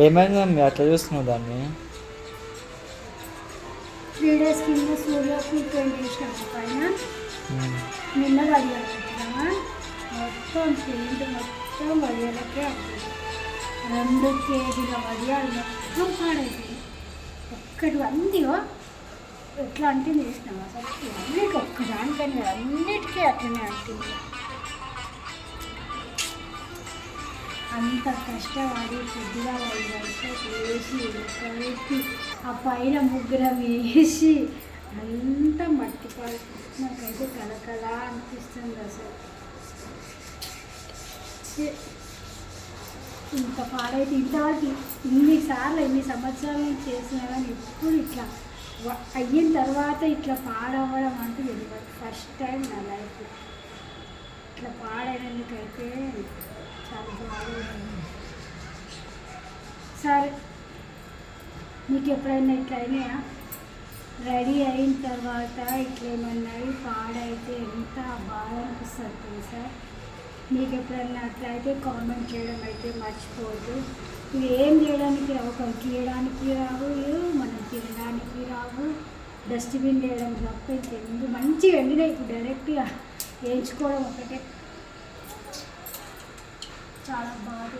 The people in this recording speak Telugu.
ఏమైంది మమ్మీ అట్లా చూస్తున్నావు దాన్ని? 3 days కింద సూర్యకి పెయింట్ చేసినాము పైన. నిన్న వడియాలు పెట్టినామా, మొత్తం పెయింట్ మొత్తం వడియాలకే అవుతుంది. 2 కేజీల వడియాలు మొత్తం పాడైపోయింది. ఒక్కటి అన్నీవో ఎట్లా అంటే చేసినాము అసలు అన్నిటికీ ఒక్కదానికని అన్నిటికీ అట్లనే అంటుంది. అంత కష్టపడి కొద్దిగా వేసి కలిపి ఆ పైన ముగ్గురం వేసి అంతా మట్టిపాడు. నాకైతే కలకలా అనిపిస్తుంది అసలు. ఇంత పాడైతే ఇంతవరకు ఇన్ని సంవత్సరాల నుంచి చేసినా కానీ ఎప్పుడు ఇట్లా అయిన తర్వాత ఇట్లా పాడవ్వడం అంటూ తెలియదు. ఫస్ట్ టైం నా లైఫ్ ఇట్లా పాడైనందుకైతే చాలా బాగుంది. సరే, మీకు ఎప్పుడైనా ఇట్లా అయినాయా? రెడీ అయిన తర్వాత ఇట్లా ఏమన్నా పాడైతే ఎంత బాగా అనిపిస్తుంది తెలుసా? మీకు ఎప్పుడైనా అట్లా అయితే కామెంట్ చేయడం అయితే మర్చిపోవద్దు. ఇవి ఏం చేయడానికి రావు, ఒకరికి తీయడానికి రావు, మనం తినడానికి రావు, డస్ట్బిన్ వేయడం తప్ప ఇంకెందుకు మంచిగా ఎండినాయి. ఇప్పుడు డైరెక్ట్గా వేయించుకోవడం ఒకటే చాలా బాగా